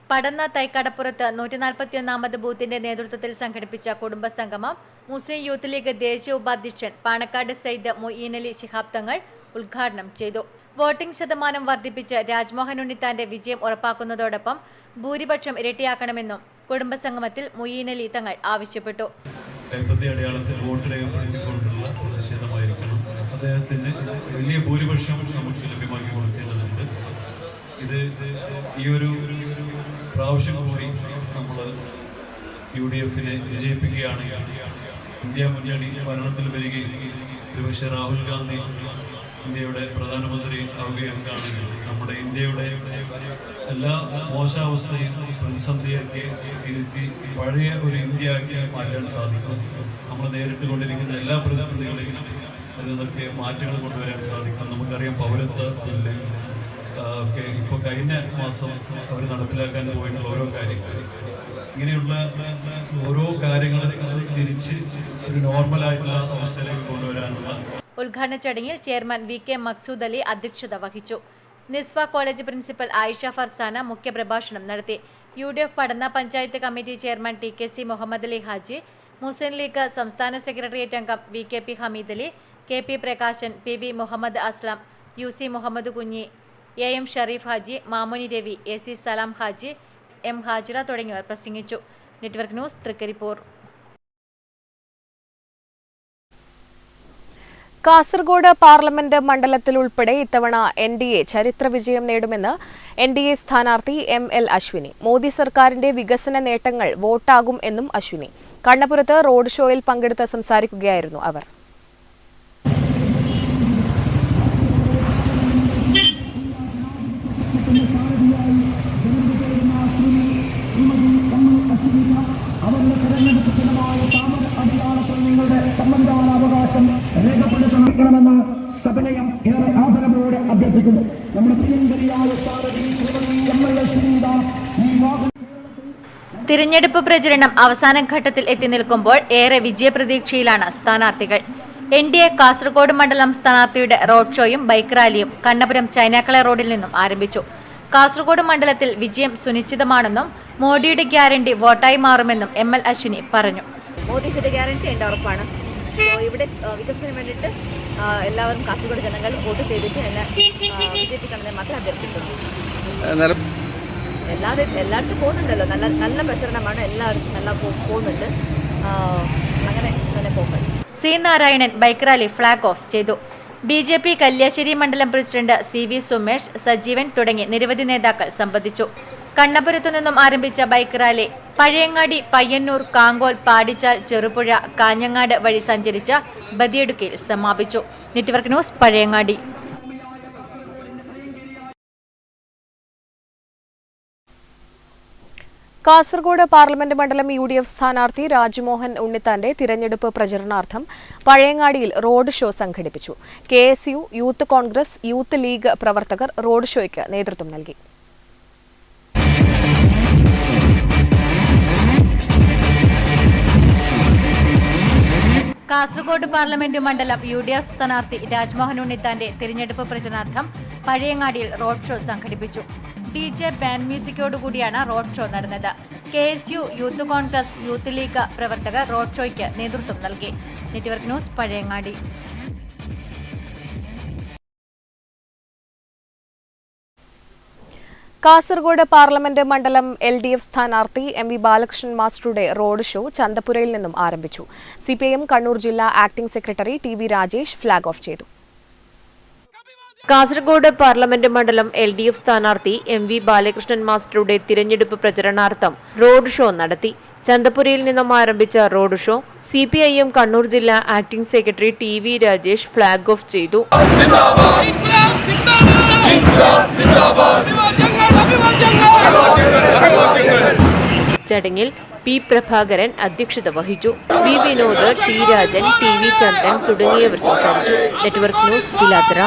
പടന്ന തൈക്കടപ്പുറത്ത് 141ാമത് ബൂത്തിന്റെ നേതൃത്വത്തിൽ സംഘടിപ്പിച്ച കുടുംബസംഗമം മുസ്ലിം യൂത്ത് ലീഗ് ദേശീയ ഉപാധ്യക്ഷൻ പാണക്കാട് സയ്യിദ് മൊയ്നലി ശിഹാബ് തങ്ങൾ ഉദ്ഘാടനം ചെയ്തു. വോട്ടിംഗ് ശതമാനം വർദ്ധിപ്പിച്ച് രാജ്മോഹൻ ഉണ്ണിത്താന്റെ വിജയം ഉറപ്പാക്കുന്നതോടൊപ്പം ഭൂരിപക്ഷം ഇരട്ടിയാക്കണമെന്നും കുടുംബസംഗമത്തിൽ മൊയ്നലി തങ്ങൾ ആവശ്യപ്പെട്ടു. അടയാളത്തിൽ വോട്ട് രേഖപ്പെടുത്തിക്കൊണ്ടുള്ള പ്രതിഷേധമായിരിക്കണം. അദ്ദേഹത്തിന് വലിയ ഭൂരിപക്ഷം നമുക്ക് ലഭ്യമാക്കി കൊടുക്കേണ്ടതുണ്ട്. ഇത് ഈ ഒരു പ്രാവശ്യം കൂടി നമ്മൾ UDF-നെ വിജയിപ്പിക്കുകയാണെങ്കിൽ ഇന്ത്യ മുന്നണി ഭരണത്തിൽ വരികയും ഒരുപക്ഷെ രാഹുൽ ഗാന്ധി ഇന്ത്യയുടെ പ്രധാനമന്ത്രി ആവുകയാണെങ്കിൽ നമ്മുടെ ഇന്ത്യയുടെ എല്ലാ മോശാവസ്ഥയും പ്രതിസന്ധിയൊക്കെ ഇരുത്തി പഴയ ഒരു ഇന്ത്യയാക്കി മാറ്റാൻ സാധിക്കും. നമ്മൾ നേരിട്ട് കൊണ്ടിരിക്കുന്ന എല്ലാ പ്രതിസന്ധികളെയും അതിൽ നിന്നൊക്കെ മാറ്റങ്ങൾ കൊണ്ടുവരാൻ സാധിക്കും. നമുക്കറിയാം, പൗരത്വ ബില്ല് ഒക്കെ ഇപ്പോൾ കഴിഞ്ഞ മാസം അവർ നടപ്പിലാക്കാൻ പോയിട്ടുള്ള ഓരോ കാര്യങ്ങൾ, ഇങ്ങനെയുള്ള ഓരോ കാര്യങ്ങളും തിരിച്ച് ഒരു നോർമലായിട്ടുള്ള അവസ്ഥയിലേക്ക് കൊണ്ടുവരാനുള്ള. ഉദ്ഘാടന ചടങ്ങിൽ ചെയർമാൻ VK മക്സൂദ് അലി അധ്യക്ഷത വഹിച്ചു. നിസ്വ കോളേജ് പ്രിൻസിപ്പൽ ആയിഷ ഫർസാന മുഖ്യപ്രഭാഷണം നടത്തി. UDF Padanna panchayat committee chairman TKC Muhammad Ali Haji, Muslim League സംസ്ഥാന സെക്രട്ടേറിയറ്റ് അംഗം VKP Hameed Ali, KP Prakashan, PV Muhammad Aslam, UC Muhammad Kunhi, AM Sharif Haji, Mamuni Ravi, AC Salam Haji, M Hajira തുടങ്ങിയവർ പ്രസംഗിച്ചു. Network news, Trikaripur. Kasaragod parliament മണ്ഡലത്തിൽ ഉൾപ്പെടെ ഇത്തവണ NDA ചരിത്ര വിജയം നേടുമെന്ന് NDA സ്ഥാനാർത്ഥി ML അശ്വിനി. മോദി സർക്കാരിന്റെ വികസന നേട്ടങ്ങൾ വോട്ടാകും എന്നും അശ്വിനി. കണ്ണപുരത്ത് റോഡ് ഷോയിൽ പങ്കെടുത്ത് സംസാരിക്കുകയായിരുന്നു അവർ. അവരുടെ തെരഞ്ഞെടുപ്പ് ചിഹ്നമായ താമര അടയാളത്തിൽ നിങ്ങളുടെ സമ്മതിദാനാവകാശം രേഖപ്പെടുത്തണമെന്ന് സഭനയം ഏറെ ആദരവോടെ അഭ്യർത്ഥിക്കുന്നു. നമ്മുടെ പ്രിയങ്കരിയായ സാരഥി ML അശ്വിനി ഈ വാഹനം. തിരഞ്ഞെടുപ്പ് പ്രചരണം അവസാന ഘട്ടത്തിൽ എത്തി നിൽക്കുമ്പോൾ ഏറെ വിജയപ്രതീക്ഷയിലാണ് സ്ഥാനാർത്ഥികൾ. NDA കാസർഗോഡ് മണ്ഡലം സ്ഥാനാർത്ഥിയുടെ റോഡ് ഷോയും ബൈക്ക് റാലിയും കണ്ണപുരം ചൈനാക്കള റോഡിൽ നിന്നും ആരംഭിച്ചു. കാസർഗോഡ് മണ്ഡലത്തിൽ വിജയം സുനിശ്ചിതമാണെന്നും മോദിയുടെ ഗ്യാരണ്ടി വോട്ടായി മാറുമെന്നും ML അശ്വിനി പറഞ്ഞു. മോദിയുടെ ഗ്യാരണ്ടി എൻ്റെ ഉറപ്പാണ്. ഇവിടെ വികസനത്തിന് വേണ്ടിയിട്ട് എല്ലാവരും കാസർഗോഡ് ജനങ്ങൾ വോട്ട് ചെയ്തിട്ട് എന്നെ വിജയിപ്പിക്കണമെന്ന് മാത്രം അഭ്യർത്ഥിക്കുന്നു. എല്ലായിടത്തും പോകുന്നുണ്ടല്ലോ, നല്ല പ്രചരണമാണ്, എല്ലാവർക്കും നല്ല പോകുന്നുണ്ട്. അങ്ങനെ തന്നെ പോകുന്നത്. C Narayanan bike rally flag off ചെയ്തു. BJP കല്യാശ്ശേരി മണ്ഡലം പ്രസിഡന്റ് CV സുമേഷ്, സജീവൻ തുടങ്ങി നിരവധി നേതാക്കൾ സംബന്ധിച്ചു. കണ്ണപുരത്തു നിന്നും ആരംഭിച്ച ബൈക്ക് റാലി പഴയങ്ങാടി, പയ്യന്നൂർ, കാങ്കോൽ, പാടിച്ചാൽ, ചെറുപുഴ, കാഞ്ഞങ്ങാട് വഴി സഞ്ചരിച്ച ബദിയടുക്കയിൽ സമാപിച്ചു. Network news, Pazhayangadi. Kasaragod parliament മണ്ഡലം UDF സ്ഥാനാർത്ഥി രാജ്മോഹൻ ഉണ്ണിത്താന്റെ തിരഞ്ഞെടുപ്പ് പ്രചരണാർത്ഥം പഴയങ്ങാടിയിൽ റോഡ് ഷോ സംഘടിപ്പിച്ചു. KSU, youth Congress, youth league പ്രവർത്തകർ റോഡ് ഷോയ്ക്ക് നേതൃത്വം നൽകി. കാസർഗോഡ് പാർലമെന്റ് മണ്ഡലം UDF സ്ഥാനാർത്ഥി രാജ്മോഹൻ ഉണ്ണിത്താന്റെ തിരഞ്ഞെടുപ്പ് പ്രചരണാർത്ഥം പഴയങ്ങാടിയിൽ റോഡ് ഷോ സംഘടിപ്പിച്ചു. DJ ബാൻഡ് മ്യൂസിക്കോടുകൂടിയാണ് റോഡ് ഷോ നടന്നത്. KSU, youth Congress, youth league പ്രവർത്തകർ റോഡ് ഷോയ്ക്ക് നേതൃത്വം നൽകി. Network news Pazhayangadi. Kasaragod parliament മണ്ഡലം LDF സ്ഥാനാർത്ഥി MV ബാലകൃഷ്ണൻ മാസ്റ്ററുടെ റോഡ് ഷോ ചന്തപുരയിൽ നിന്നും ആരംഭിച്ചു. CPIM കണ്ണൂർ ജില്ലാ acting secretary TV Rajesh flag off ചെയ്തു. കാസർഗോഡ് പാർലമെന്റ് മണ്ഡലം LDF സ്ഥാനാർത്ഥി MV ബാലകൃഷ്ണൻ മാസ്റ്ററുടെ തിരഞ്ഞെടുപ്പ് പ്രചരണാർത്ഥം റോഡ് ഷോ നടത്തി. ചന്തപുരയിൽ നിന്നും ആരംഭിച്ച റോഡ് ഷോ CPIM കണ്ണൂർ ജില്ലാ acting secretary TV Rajesh flag off ചെയ്തു. ചടങ്ങിൽ P പ്രഭാകരൻ അധ്യക്ഷത വഹിച്ചു. V Vinod, T Rajan, TV ചന്ദ്രൻ തുടങ്ങിയവർ സംസാരിച്ചു. Network news Pilathara.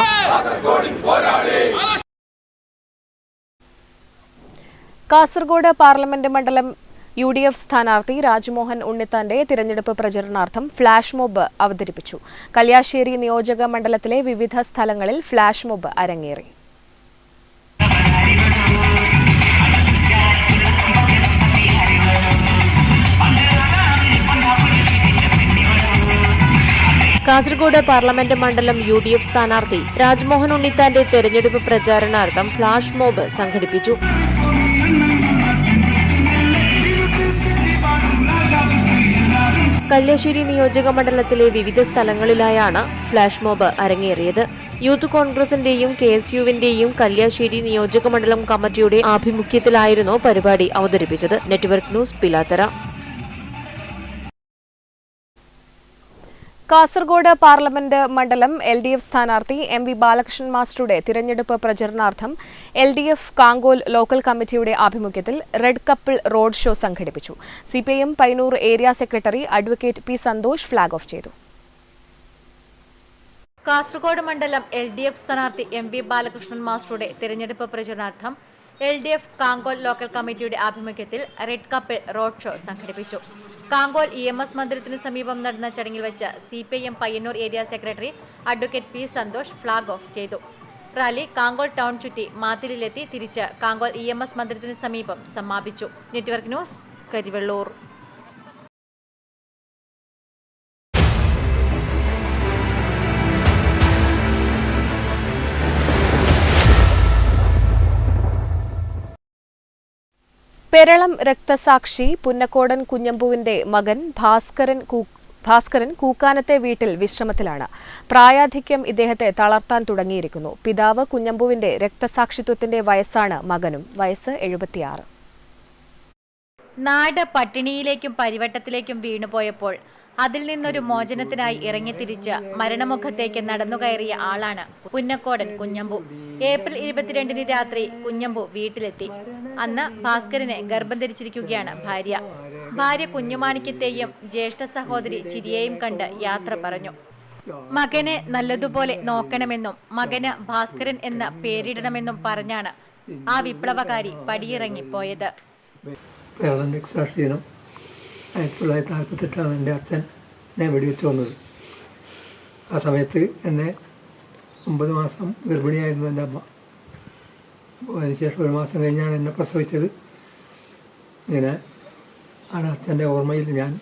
Kasaragod parliament മണ്ഡലം UDF സ്ഥാനാർത്ഥി രാജ്മോഹൻ ഉണ്ണിത്താന്റെ തിരഞ്ഞെടുപ്പ് പ്രചരണാർത്ഥം ഫ്ളാഷ് മോബ് അവതരിപ്പിച്ചു. കല്യാശ്ശേരി നിയോജക മണ്ഡലത്തിലെ വിവിധ സ്ഥലങ്ങളിൽ ഫ്ളാഷ് മോബ് അരങ്ങേറി. കാസർഗോഡ് പാർലമെന്റ് മണ്ഡലം UDF സ്ഥാനാർത്ഥി രാജ്മോഹൻ ഉണ്ണിത്താന്റെ തെരഞ്ഞെടുപ്പ് പ്രചാരണാർത്ഥം ഫ്ളാഷ് മോബ് സംഘടിപ്പിച്ചു. കല്യാശ്ശേരി നിയോജക മണ്ഡലത്തിലെ വിവിധ സ്ഥലങ്ങളിലായാണ് ഫ്ളാഷ് മോബ് അരങ്ങേറിയത്. യൂത്ത് കോൺഗ്രസിന്റെയും KSUവിന്റെയും കല്യാശ്ശേരി നിയോജക മണ്ഡലം കമ്മിറ്റിയുടെ ആഭിമുഖ്യത്തിലായിരുന്നു പരിപാടി അവതരിപ്പിച്ചത്. Network news Pilathara. Kasaragod parliament മണ്ഡലം LDF സ്ഥാനാർത്ഥി MV ബാലകൃഷ്ണൻ മാസ്റ്ററുടെ തിരഞ്ഞെടുപ്പ് പ്രചരണാർത്ഥം LDF കാങ്കോൽ ലോക്കൽ കമ്മിറ്റിയുടെ ആഭിമുഖ്യത്തിൽ റെഡ് കപ്പിൾ റോഡ് ഷോ സംഘടിപ്പിച്ചു. CPIM Payyanur area secretary advocate P Santhosh flag off ചെയ്തു. കാസർഗോഡ് മണ്ഡലം LDF സ്ഥാനാർത്ഥി MV ബാലകൃഷ്ണൻ മാസ്റ്ററുടെ തിരഞ്ഞെടുപ്പ് പ്രചരണാർത്ഥം LDF കാങ്കോൽ ലോക്കൽ കമ്മിറ്റിയുടെ ആഭിമുഖ്യത്തിൽ റെഡ് കപ്പിൾ റോഡ് ഷോ സംഘടിപ്പിച്ചു. കാങ്കോൽ EMS മന്ദിരത്തിന് സമീപം നടന്ന ചടങ്ങിൽ വെച്ച് CPIM Payyanur area secretary advocate P Santhosh flag off ചെയ്തു. റാലി കാങ്കോൽ ടൗൺ ചുറ്റി മാത്തിലെത്തി തിരിച്ച് കാങ്കോൽ EMS മന്ദിരത്തിന് സമീപം സമാപിച്ചു. Network news Karivellur. പെരളം രക്തസാക്ഷി പുന്നക്കോടൻ കുഞ്ഞമ്പുവിന്റെ മകൻ ഭാസ്കരൻ കൂക്കാനത്തെ വീട്ടിൽ വിശ്രമത്തിലാണ്. പ്രായാധിക്യം ഇദ്ദേഹത്തെ തളർത്താൻ തുടങ്ങിയിരിക്കുന്നു. പിതാവ് കുഞ്ഞമ്പുവിന്റെ രക്തസാക്ഷിത്വത്തിന്റെ വയസ്സാണ് മകനും. വയസ്സ് 76. നാട് പട്ടിണിയിലേക്കും പരിവട്ടത്തിലേക്കും വീണുപോയപ്പോൾ അതിൽ നിന്നൊരു മോചനത്തിനായി ഇറങ്ങിത്തിരിച്ച് മരണമുഖത്തേക്ക് നടന്നുകയറിയ ആളാണ് പുന്നക്കോടൻ കുഞ്ഞമ്പു. ഏപ്രിൽ 22 രാത്രി കുഞ്ഞമ്പു വീട്ടിലെത്തി. അന്ന് ഭാസ്കരനെ ഗർഭം ധരിച്ചിരിക്കുകയാണ് ഭാര്യ. ഭാര്യ കുഞ്ഞുമാണിക്യത്തെയും ജ്യേഷ്ഠ സഹോദരി ചിരിയെയും കണ്ട് യാത്ര പറഞ്ഞു. മകനെ നല്ലതുപോലെ നോക്കണമെന്നും മകന് ഭാസ്കരൻ എന്ന പേരിടണമെന്നും പറഞ്ഞാണ് ആ വിപ്ലവകാരി പടിയിറങ്ങിപ്പോയത്. 1948 എൻ്റെ അച്ഛൻ എന്നെ വെടിവെച്ച് വന്നത്. ആ സമയത്ത് എന്നെ 9 മാസം ഗർഭിണിയായിരുന്നു എൻ്റെ അമ്മ. അതിനുശേഷം 1 മാസം കഴിഞ്ഞാണ് എന്നെ പ്രസവിച്ചത്. ഇങ്ങനെ ആണ് അച്ഛൻ്റെ ഓർമ്മയിൽ ഞാൻ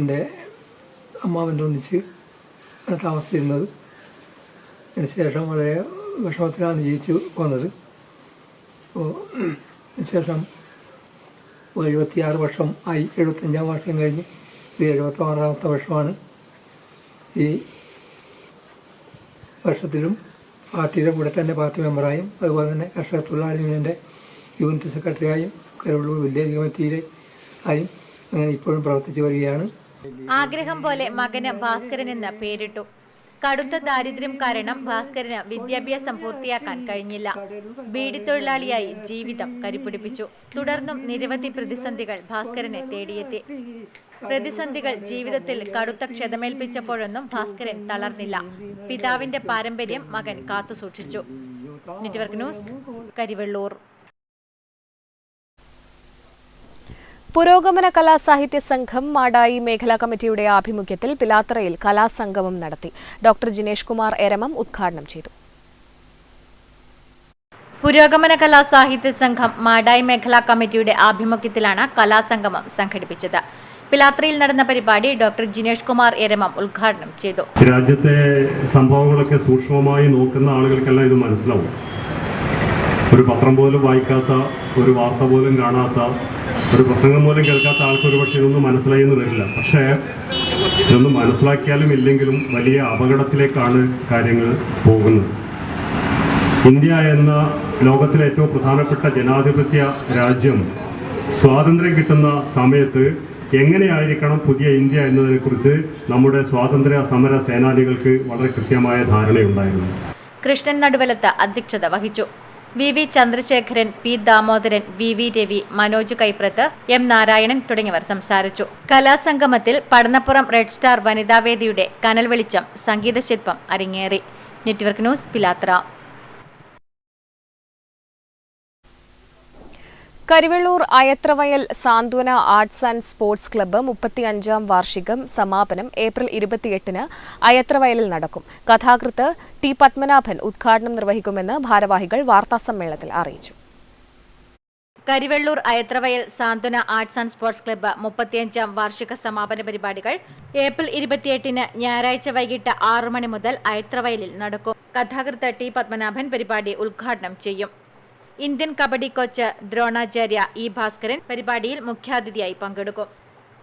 എൻ്റെ അമ്മാവൻ്റെ ഒന്നിച്ച് താമസിച്ചിരുന്നത്. അതിനുശേഷം വളരെ വിഷമത്തിലാണ് ജീവിച്ചു പോന്നത്. അപ്പോൾ അതിനുശേഷം 76 വർഷം ആയി. 75-ാം വർഷം കഴിഞ്ഞ് ഇത് 76-ാമത്തെ വർഷമാണ്. ഈ വർഷത്തിലും പാർട്ടിയുടെ കൂടെ തന്നെ പാർട്ടി മെമ്പറായും അതുപോലെ തന്നെ കർഷക തൊഴിലാളി യൂണിയൻ്റെ യൂണിറ്റ് സെക്രട്ടറിയായും കരുവള്ളൂർ വില്ലേജ് കമ്മിറ്റിയിലെ ആയും അങ്ങനെ ഇപ്പോഴും പ്രവർത്തിച്ചു വരികയാണ്. ആഗ്രഹം പോലെ മകന് ഭാസ്കരൻ എന്ന പേരിട്ടു. കടുത്ത ദാരിദ്ര്യം കാരണം ഭാസ്കരന് വിദ്യാഭ്യാസം പൂർത്തിയാക്കാൻ കഴിഞ്ഞില്ല. ബീഡിത്തൊഴിലാളിയായി ജീവിതം കരിപിടിപ്പിച്ചു. തുടർന്നും നിരവധി പ്രതിസന്ധികൾ ഭാസ്കരനെ തേടിയെത്തി. പ്രതിസന്ധികൾ ജീവിതത്തിൽ കടുത്ത ക്ഷതമേൽപ്പിച്ചപ്പോഴൊന്നും ഭാസ്കരൻ തളർന്നില്ല. പിതാവിന്റെ പാരമ്പര്യം മകൻ കാത്തുസൂക്ഷിച്ചു. Network news, Karivellur. പുരോഗമന കലാസാഹിത്യ സംഘം മാടായി മേഖലാ കമ്മിറ്റിയുടെ ആഭിമുഖ്യത്തിൽ പിലാത്തറയിൽ കലാസംഗമം നടത്തി. ഡോക്ടർ ജിനേഷ് കുമാർ എരമം ഉദ്ഘാടനം ചെയ്തു. പുരോഗമന കലാസാഹിത്യ സംഘം മാടായി മേഖലാ കമ്മിറ്റിയുടെ ആഭിമുഖ്യത്തിലാണ് കലാസംഗമം സംഘടിപ്പിച്ചത്. പിലാത്രയിൽ നടന്ന പരിപാടി ഡോക്ടർ ജിനേഷ് കുമാർ എരമം ഉദ്ഘാടനം ചെയ്തു. രാജ്യത്തെ സംഭവങ്ങളൊക്കെ സൂക്ഷ്മമായി നോക്കുന്ന ആളുകൾക്കെല്ലാം ഇത് മനസ്സിലാവും. ഒരു പത്രം പോലും വായിക്കാത്ത, ഒരു വാർത്ത പോലും കാണാത്ത, ഒരു പ്രസംഗം പോലും കേൾക്കാത്ത ആൾക്ക് ഒരു പക്ഷേ ഇതൊന്നും മനസ്സിലായി എന്ന് വരില്ല. പക്ഷേ ഇതൊന്നും മനസ്സിലാക്കിയാലും ഇല്ലെങ്കിലും വലിയ അപകടത്തിലേക്കാണ് കാര്യങ്ങൾ പോകുന്നത്. ഇന്ത്യ എന്ന ലോകത്തിലെ ഏറ്റവും പ്രധാനപ്പെട്ട ജനാധിപത്യ രാജ്യം സ്വാതന്ത്ര്യം കിട്ടുന്ന സമയത്ത് എങ്ങനെയായിരിക്കണം പുതിയ ഇന്ത്യ എന്നതിനെക്കുറിച്ച് നമ്മുടെ സ്വാതന്ത്ര്യ സമര സേനാനികൾക്ക് വളരെ കൃത്യമായ ധാരണയുണ്ടായിരുന്നു. കൃഷ്ണൻ നടുവലത്ത് അധ്യക്ഷത വഹിച്ചു. V Chandrasekharan, P Damodaran, V Ravi, Manoj Kaiprath, M Narayanan തുടങ്ങിയവർ സംസാരിച്ചു. കലാസംഗമത്തിൽ പടന്നപ്പുറം റെഡ് സ്റ്റാർ വനിതാവേദിയുടെ കനൽ വെളിച്ചം സംഗീതശില്പം അരങ്ങേറി. Network news, Pilathara. Karivellur Ayathravayal Santhwana arts and sports club 35ാം വാർഷികം സമാപനം ഏപ്രിൽ 28-ന് അയത്രവയലിൽ നടക്കും. കഥാകൃത്ത് ടി പത്മനാഭൻ ഉദ്ഘാടനം നിർവഹിക്കുമെന്ന് ഭാരവാഹികൾ വാർത്താസമ്മേളനത്തിൽ അറിയിച്ചു. Karivellur Ayathravayal Santhwana arts and sports club 35ാം വാർഷിക സമാപന പരിപാടികൾ ഏപ്രിൽ 28-ന് ഞായറാഴ്ച വൈകിട്ട് 6 മണി മുതൽ അയത്രവയലിൽ നടക്കും. കഥാകൃത്ത് ടി പത്മനാഭൻ പരിപാടി ഉദ്ഘാടനം ചെയ്യും. Indian kabaddi coach Dronacharya E Bhaskaran പരിപാടിയിൽ മുഖ്യാതിഥിയായി പങ്കെടുക്കും.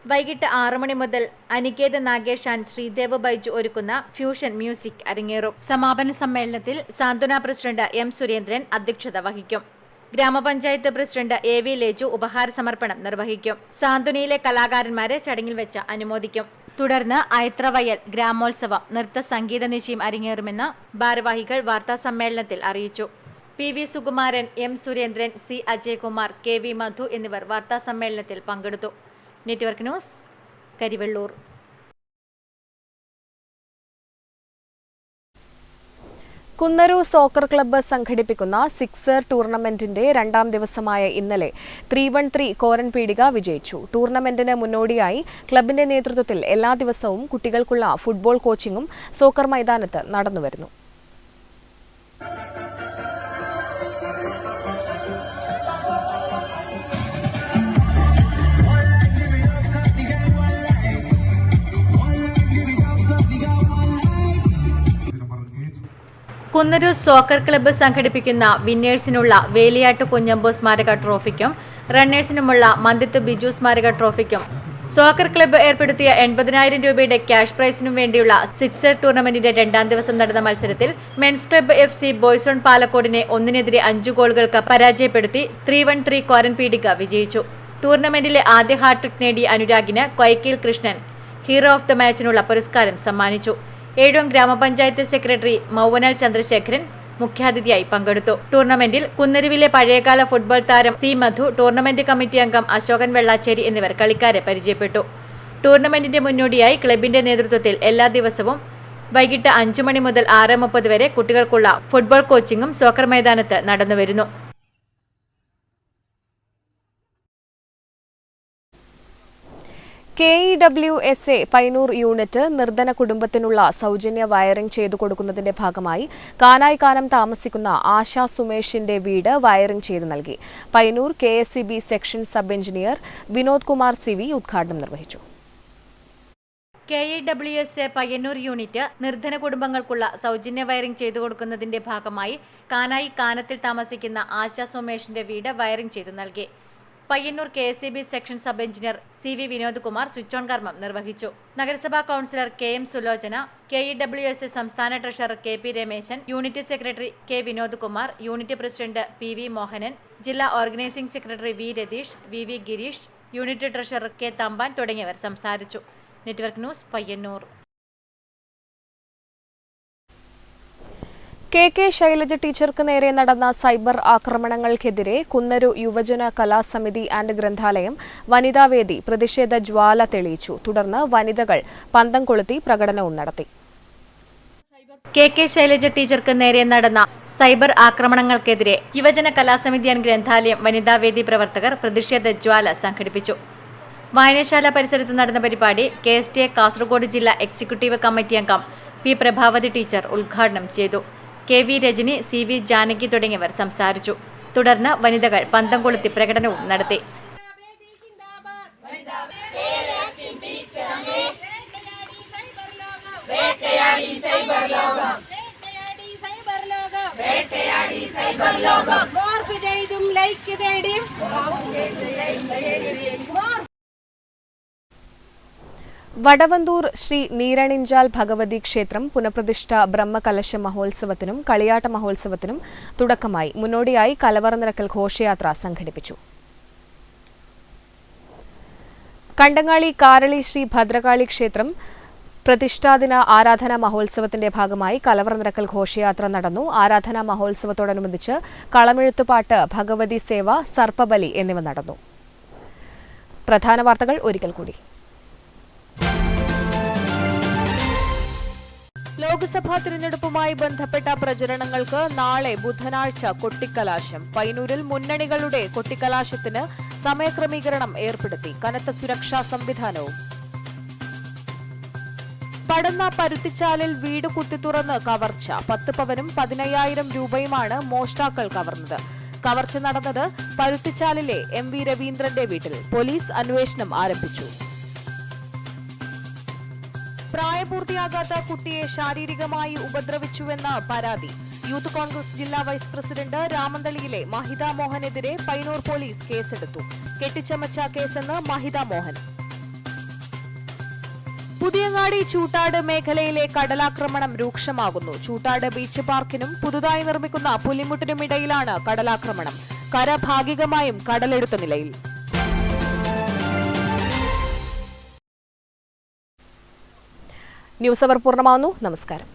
വൈകിട്ട് 6 മണി മുതൽ അനികേത് നാഗേഷ് ആൻഡ് ശ്രീദേവ് ബൈജു ഒരുക്കുന്ന ഫ്യൂഷൻ മ്യൂസിക് അരങ്ങേറും. സമാപന സമ്മേളനത്തിൽ സാന്ത്വന പ്രസിഡന്റ് എം സുരേന്ദ്രൻ അധ്യക്ഷത വഹിക്കും. ഗ്രാമപഞ്ചായത്ത് പ്രസിഡന്റ് എ വി ലേജു ഉപഹാര സമർപ്പണം നിർവഹിക്കും. സാന്ത്വനയിലെ കലാകാരന്മാരെ ചടങ്ങിൽ വെച്ച് അനുമോദിക്കും. തുടർന്ന് അയത്രവയൽ ഗ്രാമോത്സവം നൃത്ത സംഗീത നിശയും അരങ്ങേറുമെന്ന് ഭാരവാഹികൾ വാർത്താസമ്മേളനത്തിൽ അറിയിച്ചു. P V Sukumaran, M Surendran, C Ajaykumar, K V Madhu എന്നിവർ വാർത്താസമ്മേളനത്തിൽ പങ്കെടുത്തു. Network news, Karivellur. Kunnaru soccer club സംഘടിപ്പിക്കുന്ന സിക്സർ ടൂർണമെന്റിന്റെ 2ാം ദിവസമായ ഇന്നലെ 3-1-3 കോരൻ പീടിക വിജയിച്ചു. ടൂർണമെന്റിന് മുന്നോടിയായി ക്ലബിന്റെ നേതൃത്വത്തിൽ എല്ലാ ദിവസവും കുട്ടികൾക്കുള്ള ഫുട്ബോൾ കോച്ചിങ്ങും സോക്കർ മൈതാനത്ത് നടന്നുവരുന്നു. കുന്നരു സോക്കർ ക്ലബ്ബ് സംഘടിപ്പിക്കുന്ന വിന്നേഴ്സിനുള്ള വേലിയാട്ട് കുഞ്ഞമ്പു സ്മാരക ട്രോഫിക്കും റണ്ണേഴ്സിനുമുള്ള മന്ദിത്ത് ബിജു സ്മാരക ട്രോഫിക്കും സോക്കർ ക്ലബ്ബ് ഏർപ്പെടുത്തിയ 80,000 രൂപയുടെ ക്യാഷ് പ്രൈസിനും വേണ്ടിയുള്ള സിക്സർ ടൂർണമെന്റിന്റെ 2ാം ദിവസം നടന്ന മത്സരത്തിൽ men's club FC boys on പാലക്കോടിനെ 1-നെതിരെ 5 ഗോളുകൾക്ക് പരാജയപ്പെടുത്തി 3-1-3 കോരൻ പീടിക വിജയിച്ചു. ടൂർണമെന്റിലെ ആദ്യ ഹാട്രിക് നേടിയ അനുരാഗിന് കൊയ്ക്കീൽ കൃഷ്ണൻ ഹീറോ ഓഫ് ദ മാച്ചിനുള്ള പുരസ്കാരം സമ്മാനിച്ചു. ഏഴോം ഗ്രാമപഞ്ചായത്ത് സെക്രട്ടറി മൗവനൽ ചന്ദ്രശേഖരൻ മുഖ്യാതിഥിയായി പങ്കെടുത്തു. ടൂർണമെന്റിൽ കുന്നരുവിലെ പഴയകാല ഫുട്ബോൾ താരം സി മധു, ടൂർണമെന്റ് കമ്മിറ്റി അംഗം അശോകൻ വെള്ളാച്ചേരി എന്നിവർ കളിക്കാരെ പരിചയപ്പെട്ടു. ടൂർണമെന്റിന്റെ മുന്നോടിയായി ക്ലബിന്റെ നേതൃത്വത്തിൽ എല്ലാ ദിവസവും വൈകിട്ട് 5 മണി മുതൽ 6:30 വരെ കുട്ടികൾക്കുള്ള ഫുട്ബോൾ കോച്ചിങ്ങും സോക്കർ മൈതാനത്ത് നടന്നുവരുന്നു. KEWSA പയ്യന്നൂർ യൂണിറ്റ് നിർധന കുടുംബത്തിനുള്ള സൗജന്യ വയറിംഗ് ചെയ്തു കൊടുക്കുന്നതിന്റെ ഭാഗമായി കാനായിക്കാനം താമസിക്കുന്ന ആശാ സുമേഷിന്റെ വീട് വയറിംഗ് ചെയ്തു നൽകി. Payyanur KSCB section sub engineer Vinod Kumar CV ഉദ്ഘാടനം നിർവഹിച്ചു. KEWSA പയ്യന്നൂർ യൂണിറ്റ് നിർധന കുടുംബങ്ങൾക്കുള്ള സൗജന്യ വയറിംഗ് ചെയ്തു കൊടുക്കുന്നതിന്റെ ഭാഗമായി കാനായിക്കാനത്തിൽ താമസിക്കുന്ന ആശാ സുമേഷിന്റെ വീട് വയറിംഗ് ചെയ്തു നൽകി. Payyanur KSCB section sub engineer CV Vinod Kumar switch on കർമ്മം നിർവഹിച്ചു. നഗരസഭാ കൗൺസിലർ KM സുലോചന, KEWSA സംസ്ഥാന treasurer KP Rameshan, unit secretary K Vinod Kumar, unit president PV Mohanan, ജില്ലാ organising secretary V Ratheesh, VV Gireesh, unit treasurer K Thampan തുടങ്ങിയവർ സംസാരിച്ചു. Network news, Payyanur. K Shailaja ടീച്ചർക്ക് നേരെ നടന്ന സൈബർ ആക്രമണങ്ങൾക്കെതിരെ കുന്നരു യുവജന കലാസമിതി ആൻഡ് ഗ്രന്ഥാലയം വനിതാവേദി പ്രതിഷേധ ജ്വാല തെളിയിച്ചു. തുടർന്ന് വനിതകൾ പന്തം കൊളുത്തി പ്രകടനവും നടത്തി. കെ ശൈലജ ടീച്ചർക്ക് നേരെ നടന്ന സൈബർ ആക്രമണങ്ങൾക്കെതിരെ യുവജന കലാസമിതി ആൻഡ് ഗ്രന്ഥാലയം വനിതാവേദി പ്രവർത്തകർ പ്രതിഷേധ ജ്വാല സംഘടിപ്പിച്ചു. വായനശാല പരിസരത്ത് നടന്ന പരിപാടി KSTA കാസർഗോഡ് ജില്ലാ എക്സിക്യൂട്ടീവ് കമ്മിറ്റി അംഗം പി പ്രഭാവതി ടീച്ചർ ഉദ്ഘാടനം ചെയ്തു. KV രജനി, CV ജാനകി തുടങ്ങിയവർ സംസാരിച്ചു. തുടർന്ന് വനിതകൾ പന്തം കൊളുത്തി പ്രകടനവും നടത്തി. വടവന്തൂർ ശ്രീ നീരണിഞ്ചാൽ ഭഗവതി ക്ഷേത്രം പുനഃപ്രതിഷ്ഠ ബ്രഹ്മകലശ മഹോത്സവത്തിനും കളിയാട്ട മഹോത്സവത്തിനും തുടക്കമായി. മുന്നോടിയായി കലവറ നിറക്കൽ ഘോഷയാത്ര സംഘടിപ്പിച്ചു. കണ്ടങ്ങാളി കാരളി ശ്രീ ഭദ്രകാളി ക്ഷേത്രം പ്രതിഷ്ഠാദിന ആരാധനാ മഹോത്സവത്തിന്റെ ഭാഗമായി കലവറ നിറക്കൽ ഘോഷയാത്ര നടന്നു. ആരാധനാ മഹോത്സവത്തോടനുബന്ധിച്ച് കളമെഴുത്തുപാട്ട്, ഭഗവതി സേവ, സർപ്പബലി എന്നിവ നടന്നു. പ്രധാന വാർത്തകൾ ഒരിക്കൽ കൂടി. ലോക്സഭാ തിരഞ്ഞെടുപ്പുമായി ബന്ധപ്പെട്ട പ്രചരണങ്ങൾക്ക് നാളെ ബുധനാഴ്ച കൊട്ടിക്കലാശം. പയ്യന്നൂരിൽ മുന്നണികളുടെ കൊട്ടിക്കലാശത്തിന് സമയക്രമീകരണം ഏർപ്പെടുത്തി. കനത്ത സുരക്ഷാ സംവിധാനവും. പടന്ന പരുത്തിച്ചാലിൽ വീട് കുത്തിത്തുറന്ന് കവർച്ച. 10 പവനും 15,000 രൂപയുമാണ് മോഷ്ടാക്കൾ കവർന്നത്. കവർച്ച നടന്നത് പരുത്തിച്ചാലിലെ MV രവീന്ദ്രന്റെ വീട്ടിൽ. പോലീസ് അന്വേഷണം ആരംഭിച്ചു. പ്രായപൂർത്തിയാകാത്ത കുട്ടിയെ ശാരീരികമായി ഉപദ്രവിച്ചുവെന്ന പരാതി. യൂത്ത് കോൺഗ്രസ് ജില്ലാ വൈസ് പ്രസിഡന്റ് രാമന്തളിയിലെ മഹിത മോഹനെതിരെ പയ്യന്നൂർ പോലീസ് കേസെടുത്തു. കെട്ടിച്ചമച്ച കേസെന്ന് മഹിത മോഹൻ. പുതിയങ്ങാടി ചൂട്ടാട് മേഖലയിലെ കടലാക്രമണം രൂക്ഷമാകുന്നു. ചൂട്ടാട് ബീച്ച് പാർക്കിനും പുതുതായി നിർമ്മിക്കുന്ന പുലിമുട്ടിനുമിടയിലാണ് കടലാക്രമണം. കര ഭാഗികമായും കടലെടുത്ത നിലയിൽ. ന്യൂസ് അവർ പൂർണ്ണമാവുന്നു. നമസ്കാരം.